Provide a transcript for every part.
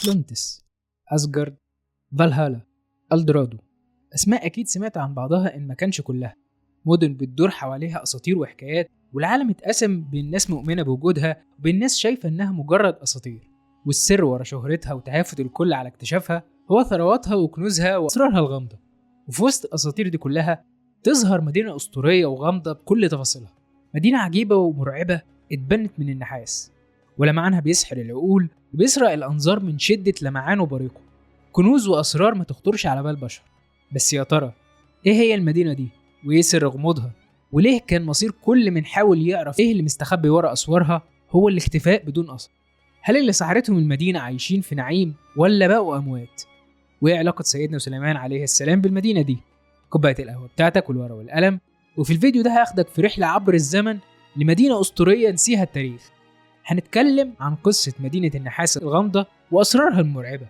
أتلانتس، أسجارد، فالهالا، ألدرادو. أسماء أكيد سمعت عن بعضها إن ما كانش كلها. مدن بتدور حواليها أساطير وحكايات، والعالم اتقسم بين ناس مؤمنة بوجودها وبين ناس شايفة إنها مجرد أساطير. والسر ورا شهرتها وتهافت الكل على اكتشافها هو ثرواتها وكنوزها وأسرارها الغامضة. وفي وسط الأساطير دي كلها تظهر مدينة أسطورية وغامضة بكل تفاصيلها، مدينة عجيبة ومرعبة اتبنت من النحاس، ولمعانها بيسحر العقول وبيسرق الأنظار من شدة لمعان وبريقه. كنوز وأسرار ما تخطرش على بال بشر. بس يا ترى إيه هي المدينة دي؟ وإيه سر غموضها؟ وليه كان مصير كل من حاول يعرف إيه اللي مستخبي ورا أسوارها هو الاختفاء بدون أثر؟ هل اللي سحرتهم المدينة عايشين في نعيم ولا بقوا أموات؟ وإيه علاقة سيدنا سليمان عليه السلام بالمدينة دي؟ كوباية القهوة بتاعتك والورقة والقلم، وفي الفيديو ده هاخدك في رحلة عبر الزمن لمدينة أسطورية نسيها التاريخ. هنتكلم عن قصة مدينة النحاس الغامضة وأسرارها المرعبة،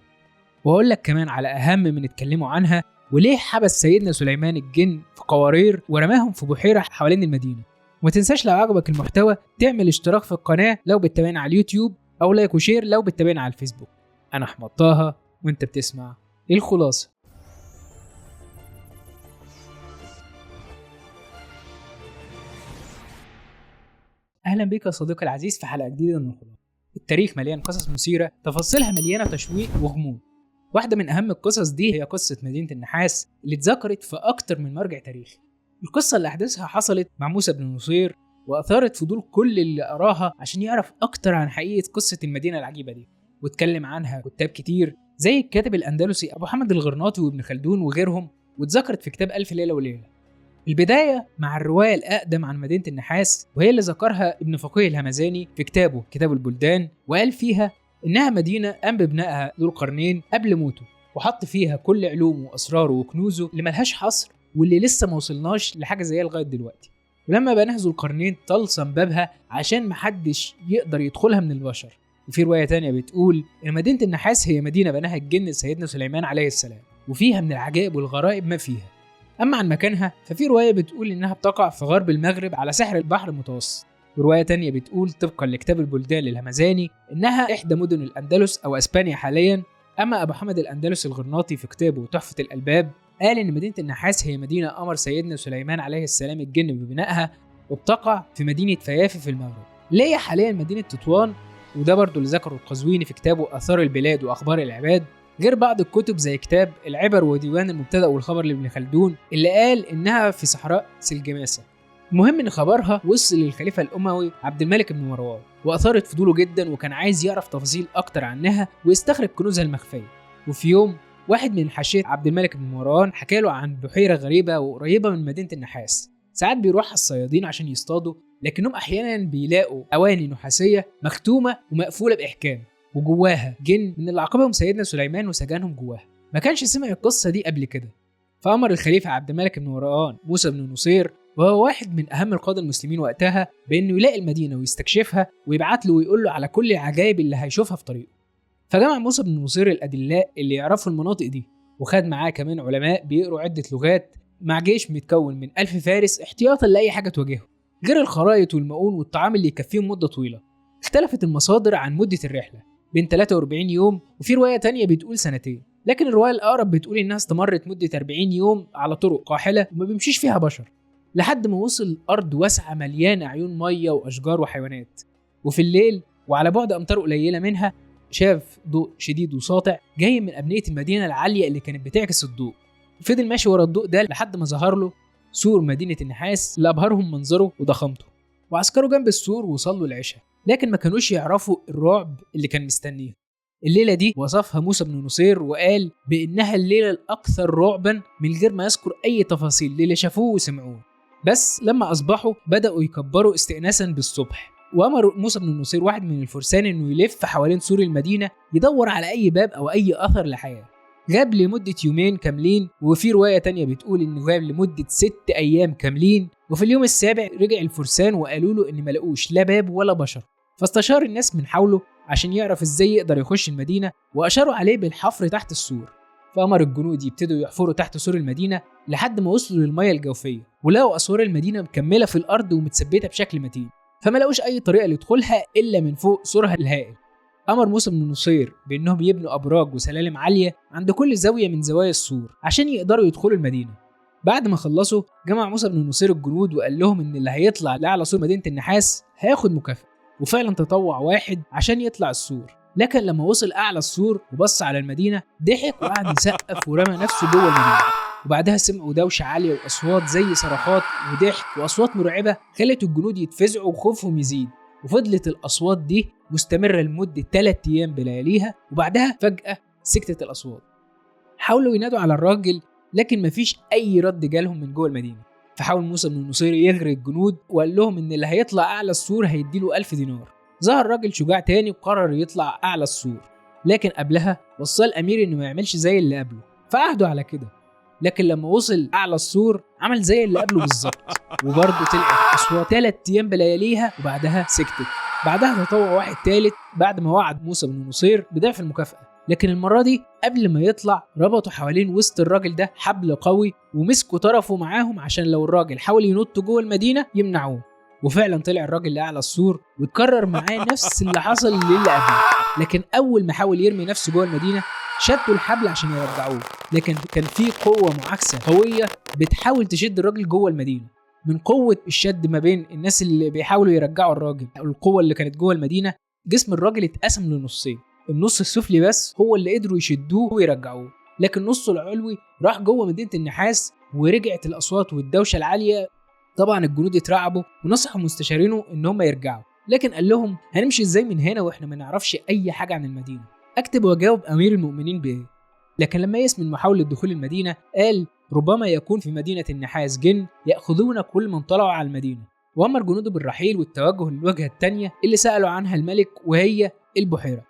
وهقول لك كمان على أهم من اتكلموا عنها وليه حبس سيدنا سليمان الجن في قوارير ورماهم في بحيرة حوالين المدينة. وما تنساش لو عجبك المحتوى تعمل اشتراك في القناة لو بتتابعنا على اليوتيوب، أو لايك وشير لو بتتابعنا على الفيسبوك. أنا أحمد طه وأنت بتسمع الخلاصة. أهلا بك يا صديقي العزيز في حلقة جديدة من الخلاصة. التاريخ مليان قصص مثيرة تفاصيلها مليانة تشويق وغموض. واحدة من أهم القصص دي هي قصة مدينة النحاس اللي اتذكرت في أكتر من مرجع تاريخي. القصة اللي أحداثها حصلت مع موسى بن نصير، وأثارت فضول كل اللي قراها عشان يعرف أكتر عن حقيقة قصة المدينة العجيبة دي. واتكلم عنها كتاب كتير زي الكاتب الأندلسي أبو حامد الغرناطي وابن خلدون وغيرهم، واتذكرت في كتاب ألف ليلة وليلة. البداية مع الرواية الأقدم عن مدينة النحاس، وهي اللي ذكرها ابن فقيه الهمذاني في كتابه كتاب البلدان، وقال فيها إنها مدينة قام ببنائها ذو القرنين قبل موته، وحط فيها كل علومه وأسراره وكنوزه اللي ملهاش حصر واللي لسه ما وصلناش لحاجة زيها لغاية دلوقتي. ولما بناه ذو القرنين طلسم بابها عشان محدش يقدر يدخلها من البشر. وفي رواية تانية بتقول إن مدينة النحاس هي مدينة بناها الجن سيدنا سليمان عليه السلام، وفيها من العجائب والغرائب ما فيها. أما عن مكانها ففي رواية بتقول إنها بتقع في غرب المغرب على ساحل البحر المتوسط، ورواية تانية بتقول طبقا لكتاب البلدان للهمذاني إنها إحدى مدن الأندلس أو أسبانيا حاليا. أما أبو حامد الأندلسي الغرناطي في كتابه تحفة الألباب قال إن مدينة النحاس هي مدينة أمر سيدنا سليمان عليه السلام الجن ببنائها، وبتقع في مدينة فيافي في المغرب، اللي هي حاليا مدينة تطوان. وده برضو اللي ذكره القزويني في كتابه آثار البلاد وأخبار العباد، غير بعض الكتب زي كتاب العبر وديوان المبتدأ والخبر لابن خلدون اللي قال إنها في صحراء سلجماسة. المهم إن خبرها وصل للخليفة الأموي عبد الملك بن مروان، وأثارت فضوله جدا وكان عايز يعرف تفاصيل أكتر عنها ويستخرج كنوزها المخفية. وفي يوم واحد من حاشية عبد الملك بن مروان حكى له عن بحيرة غريبة وقريبة من مدينة النحاس. ساعات بيروح الصيادين عشان يصطادوا، لكنهم أحيانا بيلاقوا أواني نحاسية مختومة ومقفولة بإحكام، وجواها جن من اللي عاقبهم سيدنا سليمان وسجنهم جواها. ما كانش سمع القصة دي قبل كده، فأمر الخليفة عبد الملك بن مروان موسى بن نصير، وهو واحد من أهم القادة المسلمين وقتها، بأنه يلاقي المدينة ويستكشفها ويبعت له ويقول له على كل العجائب اللي هيشوفها في طريقه. فجمع موسى بن نصير الأدلاء اللي يعرفوا المناطق دي، وخد معاه كمان علماء بيقروا عدة لغات، مع جيش متكون من 1000 فارس احتياطا لأي حاجة تواجهه، غير الخرائط والمؤون والطعام اللي يكفيهم مدة طويلة. اختلفت المصادر عن مدة الرحلة بين 43 يوم، وفي رواية تانية بتقول سنتين، لكن الرواية الأقرب بتقول إنها استمرت مدة 40 يوم على طرق قاحلة وما بيمشيش فيها بشر، لحد ما وصل أرض واسعة مليانة عيون مية وأشجار وحيوانات. وفي الليل وعلى بعد أمتار قليلة منها شاف ضوء شديد وساطع جاي من أبنية المدينة العالية اللي كانت بتعكس الضوء. فضل ماشي ورا الضوء ده لحد ما ظهر له سور مدينة النحاس اللي أبهرهم منظره وضخامته، وعسكروا جنب السور وصلوا العشاء، لكن ما كانوش يعرفوا الرعب اللي كان مستنيه. الليلة دي وصفها موسى بن نصير وقال بإنها الليلة الأكثر رعبا، من غير ما يذكر أي تفاصيل للي شافوه وسمعوه. بس لما أصبحوا بدأوا يكبروا استئناسا بالصبح، وأمر موسى بن نصير واحد من الفرسان إنه يلف حوالين سور المدينة يدور على أي باب أو أي أثر لحياة. غاب لمدة يومين كاملين، وفي رواية تانية بتقول إنه غاب لمدة 6 أيام كاملين، وفي اليوم السابع رجع الفرسان وقالوا له إن ملقوش لا باب ولا بشر. فاستشار الناس من حوله عشان يعرف إزاي يقدر يخش المدينة، وأشاروا عليه بالحفر تحت السور. فأمر الجنود يبتدوا يحفروا تحت سور المدينة لحد ما وصلوا للمياه الجوفية، ولقوا أسوار المدينة مكملة في الأرض ومتثبتة بشكل متين، فما لقوش أي طريقة ليدخلها إلا من فوق سورها الهائل. أمر موسى بن النصير بأنهم يبنوا أبراج وسلالم عالية عند كل زاوية من زوايا السور عشان يقدروا يدخلوا المدينة. بعد ما خلصوا جمع موسى بن النصير الجنود وقال لهم إن اللي هيطلع لأعلى سور مدينة النحاس هياخد مكافأة، وفعلا تطوع واحد عشان يطلع السور. لكن لما وصل أعلى السور وبص على المدينة ضحك وقعد يسقف ورمى نفسه جوه المدينة. وبعدها سمعوا دوشة عالية وأصوات زي صرخات وضحك وأصوات مرعبة خلت الجنود يتفزعوا وخوفهم يزيد. وفضلت الأصوات دي مستمرة لمدة 3 أيام بلياليها، وبعدها فجأة سكتت الأصوات. حاولوا ينادوا على الراجل لكن مفيش أي رد جالهم من جوه المدينة. فحاول موسى بن النصير يغري الجنود وقال لهم إن اللي هيطلع أعلى السور هيديله 1000 دينار. ظهر راجل شجاع تاني وقرر يطلع أعلى السور، لكن قبلها وصى الأمير إنه ما يعملش زي اللي قبله، فعهدوا على كده. لكن لما وصل أعلى السور عمل زي اللي قبله بالظبط، وبرضه طلعت أصوات 3 أيام بلياليها وبعدها سكتت. بعدها تطوع واحد تالت بعد ما وعد موسى بن النصير بضعف المكافأة، لكن المرة دي قبل ما يطلع ربطوا حوالين وسط الراجل ده حبل قوي ومسكوا طرفه معاهم عشان لو الراجل حاول ينط جوه المدينة يمنعوه. وفعلا طلع الراجل لأعلى السور وتكرر معاه نفس اللي حصل للي قبله، لكن أول ما حاول يرمي نفسه جوه المدينة شدوا الحبل عشان يرجعوه، لكن كان في قوة معاكسة قوية بتحاول تشد الراجل جوه المدينة. من قوة الشد ما بين الناس اللي بيحاولوا يرجعوا الراجل والقوة اللي كانت جوه المدينة، جسم الراجل اتقسم لنصين. النص السفلي بس هو اللي قدروا يشدوه ويرجعوه، لكن نصه العلوي راح جوه مدينة النحاس. ورجعت الأصوات والدوشة العالية. طبعا الجنود اترعبوا ونصحوا مستشارينه ان هم يرجعوا، لكن قال لهم هنمشي ازاي من هنا واحنا ما نعرفش اي حاجة عن المدينة؟ اكتب واجاوب امير المؤمنين بايه. لكن لما يسمع محاولة دخول المدينة قال ربما يكون في مدينة النحاس جن يأخذون كل من طلعوا على المدينة، وأمر جنوده بالرحيل والتوجه للوجهة التانية اللي سألوا عنها الملك وهي البحيرة.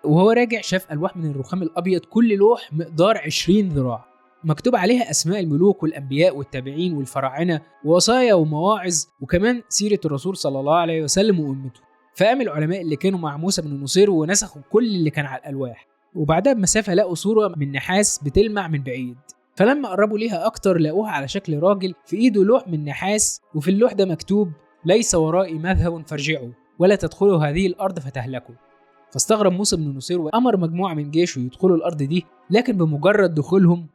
وهو راجع شاف ألواح من الرخام الأبيض، كل لوح مقدار 20 ذراع مكتوب عليها أسماء الملوك والأنبياء والتابعين والفراعنة ووصايا ومواعظ، وكمان سيرة الرسول صلى الله عليه وسلم وأمته. فقام العلماء اللي كانوا مع موسى بن النصير ونسخوا كل اللي كان على الألواح، وبعدها بمسافة لقوا صورة من نحاس بتلمع من بعيد. فلما قربوا ليها أكتر لقوها على شكل راجل في إيده لوح من نحاس، وفي اللوح ده مكتوب ليس ورائي مذهب فارجعوا ولا تدخلوا هذه الأرض فتهلكوا. فاستغرب موسى بن النصير وأمر مجموعة من جيشه يدخلوا الأرض دي، لكن بمجرد دخولهم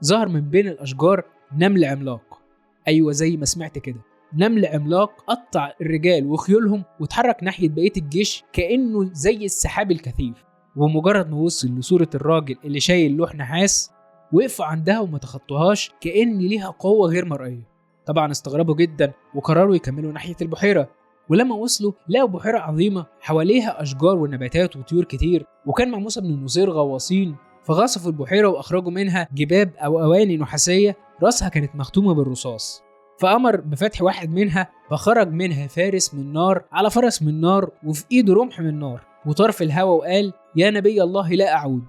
ظهر من بين الأشجار نمل عملاق. أيوة زي ما سمعت كده، نمل عملاق قطع الرجال وخيولهم وتحرك ناحية بقية الجيش كأنه زي السحاب الكثيف. ومجرد ما وصل لصورة الراجل اللي شايل لوح نحاس وقفوا عندها وما تخطوهاش كأن ليها قوة غير مرئية. طبعا استغربوا جدا وقرروا يكملوا ناحية البحيرة. ولما وصلوا لقوا بحيرة عظيمة حواليها أشجار ونباتات وطيور كتير، وكان مع موسى بن النصير غواصين فغصفوا البحيرة وأخرجوا منها جباب أو أواني نحاسية رأسها كانت مختومة بالرصاص. فأمر بفتح واحد منها فخرج منها فارس من نار على فرس من نار وفي إيده رمح من نار وطار في الهواء وقال يا نبي الله لا أعود.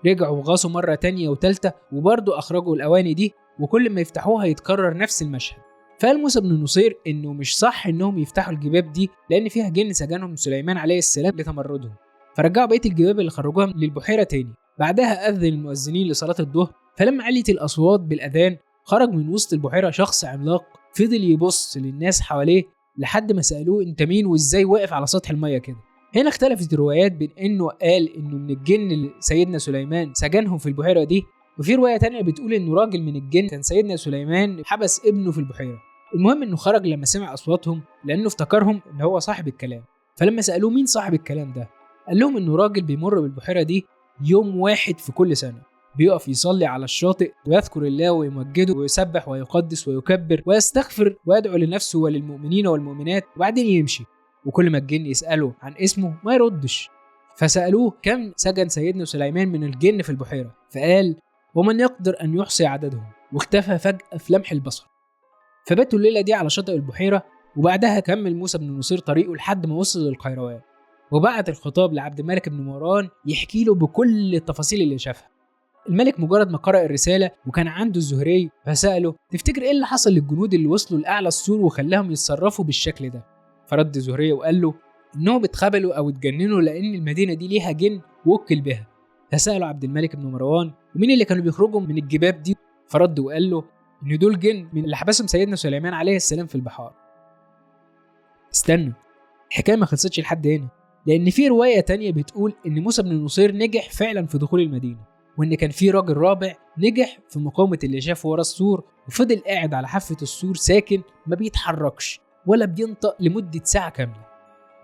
رجعوا وغاصوا مرة تانية وتالتة وبرضه أخرجوا الأواني دي، وكل ما يفتحوها يتكرر نفس المشهد. فقال موسى بن النصير إنه مش صح إنهم يفتحوا الجباب دي لأن فيها جن سجنهم سليمان عليه السلام لتمردهم. فرجعوا بقية الجباب اللي خرجوها للبحيرة تاني. بعدها أذن المؤذنين لصلاة الظهر، فلما علت الأصوات بالأذان خرج من وسط البحيرة شخص عملاق فضل يبص للناس حواليه لحد ما سألوه أنت مين وإزاي واقف على سطح المية كده. هنا اختلفت الروايات بين إنه قال إنه من الجن اللي سيدنا سليمان سجنهم في البحيرة دي، وفي رواية تانية بتقول إنه راجل من الجن كان سيدنا سليمان حبس ابنه في البحيرة. المهم إنه خرج لما سمع أصواتهم لأنه افتكرهم إن هو صاحب الكلام. فلما سألوه مين صاحب الكلام ده قال لهم إنه راجل بيمر بالبحيرة دي يوم واحد في كل سنة، بيقف يصلي على الشاطئ ويذكر الله ويمجده ويسبح ويقدس ويكبر ويستغفر ويدعو لنفسه وللمؤمنين والمؤمنات وبعدين يمشي. وكل ما الجن يسأله عن اسمه ما يردش. فسألوه كم سجن سيدنا سليمان من الجن في البحيرة، فقال ومن يقدر أن يحصي عددهم، واختفى فجأة في لمح البصر. فباتوا الليلة دي على شاطئ البحيرة، وبعدها كمل موسى بن النصير طريقه لحد ما وصل للقيروان، وبعت الخطاب لعبد الملك بن مروان يحكي له بكل التفاصيل اللي شافها. الملك مجرد ما قرأ الرسالة وكان عنده الزهري فسأله تفتكر ايه اللي حصل للجنود اللي وصلوا لأعلى السور وخلاهم يتصرفوا بالشكل ده؟ فرد الزهري وقال له انهم اتخبلوا او اتجننوا لان المدينة دي ليها جن ووكل بها. فسأله عبد الملك بن مروان ومين اللي كانوا بيخرجوا من الجباب دي؟ فرد وقال له ان دول جن من اللي حبسهم سيدنا سليمان عليه السلام في البحار. استنى، الحكاية ما خلصتش لحد هنا. لأن في رواية تانية بتقول إن موسى بن النصير نجح فعلا في دخول المدينة، وإن كان في راجل رابع نجح في مقاومة اللي شافه ورا السور، وفضل قاعد على حافة السور ساكن ما بيتحركش ولا بينطق لمدة ساعة كاملة.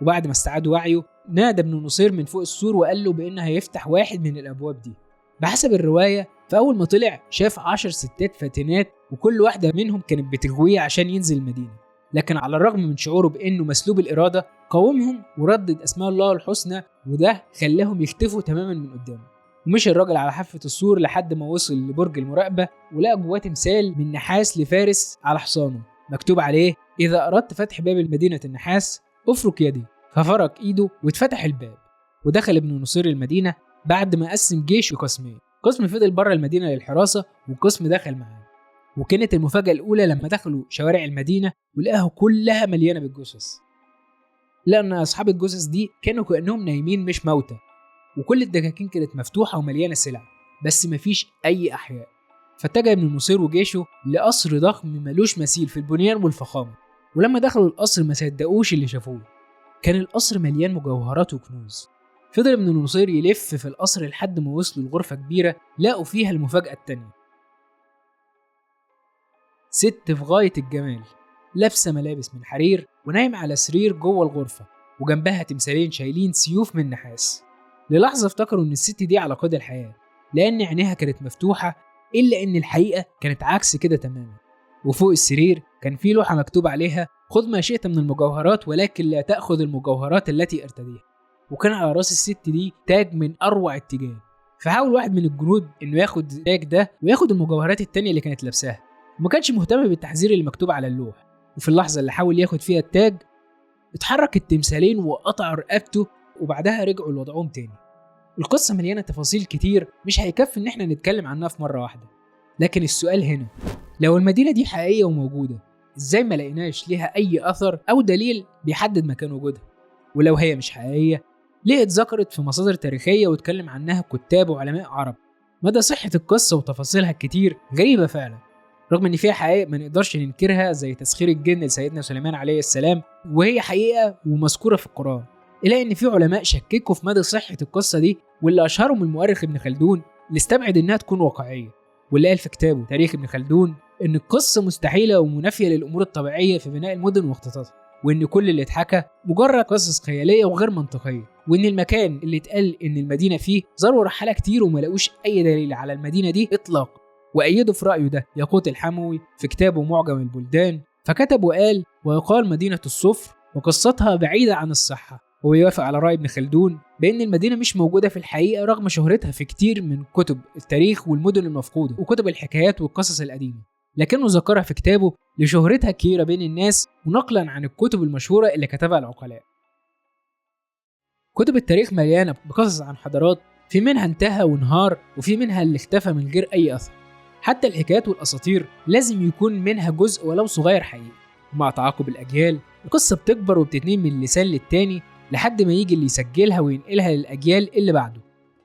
وبعد ما استعاد وعيه نادى ابن نصير من فوق السور وقال له بأنه هيفتح واحد من الأبواب دي. بحسب الرواية فأول ما طلع شاف 10 ستات فاتنات، وكل واحدة منهم كانت بتغويه عشان ينزل المدينة، لكن على الرغم من شعوره بأنه مسلوب الإرادة قاومهم وردد أسماء الله الحسنى، وده خلاهم يختفوا تماما من قدامه. ومشي الراجل على حافة السور لحد ما وصل لبرج المراقبة، ولقى جواه تمثال من نحاس لفارس على حصانه مكتوب عليه: إذا أردت فتح باب المدينة النحاس افرك يدي. ففرك إيده واتفتح الباب، ودخل ابن نصير المدينة بعد ما قسم جيش لقسمين. قسم فضل بره المدينة للحراسة، وقسم دخل معاه. وكانت المفاجأة الأولى لما دخلوا شوارع المدينة ولقاها كلها مليانة بالجثث، لأن أصحاب الجثث دي كانوا كأنهم نايمين مش موتى، وكل الدكاكين كانت مفتوحة ومليانة سلع بس مفيش أي أحياء. فاتجه ابن نصير وجيشه لقصر ضخم ملوش مثيل في البنيان والفخامة، ولما دخلوا القصر ما صدقوش اللي شافوه. كان القصر مليان مجوهرات وكنوز. فضل ابن نصير يلف في القصر لحد ما وصلوا لغرفة كبيرة لقوا فيها المفاجأة التانية: ست في غاية الجمال لابسة ملابس من حرير ونايمة على سرير جوه الغرفة، وجنبها تمثالين شايلين سيوف من نحاس. للحظة افتكروا ان الست دي على قيد الحياة، لأن عينيها كانت مفتوحة، إلا إن الحقيقة كانت عكس كده تماما. وفوق السرير كان في لوحة مكتوب عليها: خذ ما شئت من المجوهرات ولكن لا تأخذ المجوهرات التي ارتديها. وكان على راس الست دي تاج من أروع التيجان. فحاول واحد من الجنود إنه ياخد التاج ده وياخد المجوهرات التانية اللي كانت لابساها، وما كانش مهتم بالتحذير اللي مكتوب على اللوح. وفي اللحظة اللي حاول ياخد فيها التاج اتحرك التمثالين وقطع رقبته، وبعدها رجعوا لوضعهم تاني. القصة مليانة تفاصيل كتير مش هيكفي إن احنا نتكلم عنها في مرة واحدة، لكن السؤال هنا: لو المدينة دي حقيقية وموجودة، ازاي ما لقيناش ليها أي أثر أو دليل بيحدد مكان وجودها؟ ولو هي مش حقيقية، ليه اتذكرت في مصادر تاريخية واتكلم عنها كتاب وعلماء عرب؟ مدى صحة القصة وتفاصيلها الكتير غريبة فعلا، رغم ان فيها حقائق ما نقدرش ننكرها زي تسخير الجن لسيدنا سليمان عليه السلام، وهي حقيقة ومذكورة في القرآن. إلا ان في علماء شككوا في مدى صحة القصة دي، واللي اشهرهم المؤرخ ابن خلدون اللي استبعد انها تكون واقعية، واللي قال في كتابه تاريخ ابن خلدون ان القصة مستحيلة ومنافية للأمور الطبيعية في بناء المدن واختطافها، وان كل اللي اتحكى مجرد قصص خيالية وغير منطقية، وان المكان اللي اتقال ان المدينة فيه زاروا رحالة كتير وما لقوش اي دليل على المدينة دي اطلاقا. وأيده في رأيه ده ياقوت الحموي في كتابه معجم البلدان، فكتب وقال: ويقال مدينة الصفر وقصتها بعيدة عن الصحة. ويوافق على رأي ابن خلدون بأن المدينة مش موجودة في الحقيقة رغم شهرتها في كتير من كتب التاريخ والمدن المفقودة وكتب الحكايات والقصص القديمة، لكنه ذكرها في كتابه لشهرتها كبيرة بين الناس ونقلا عن الكتب المشهورة اللي كتبها العقلاء. كتب التاريخ مليانة بقصص عن حضارات في منها انتهى وانهار، وفي منها اللي اختفى من غير أي أثر. حتى الحكايات والأساطير لازم يكون منها جزء ولو صغير حقيقي، ومع تعاقب الأجيال القصة بتكبر وبتتنقل من لسان للتاني لحد ما يجي اللي يسجلها وينقلها للأجيال اللي بعده.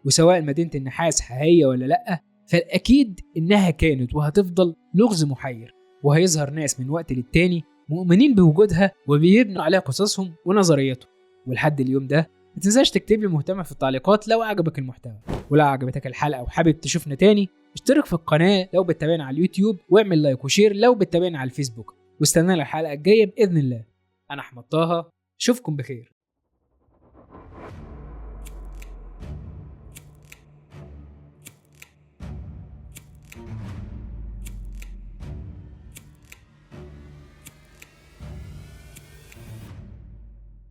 وسواء مدينة النحاس حقيقية ولا لأ، فالأكيد إنها كانت وهتفضل لغز محير، وهيظهر ناس من وقت للتاني مؤمنين بوجودها وبيبنوا عليها قصصهم ونظرياتهم. ولحد اليوم ده ما تنساش تكتب لي مهتم في التعليقات لو عجبك المحتوى، ولو عجبتك الحلقة وحابب تشوفنا تاني اشترك في القناة لو بتتابعنا على اليوتيوب، واعمل لايك وشير لو بتتابعنا على الفيسبوك، واستنى الحلقة الجاية بإذن الله. أنا أحمد طه، أشوفكم بخير.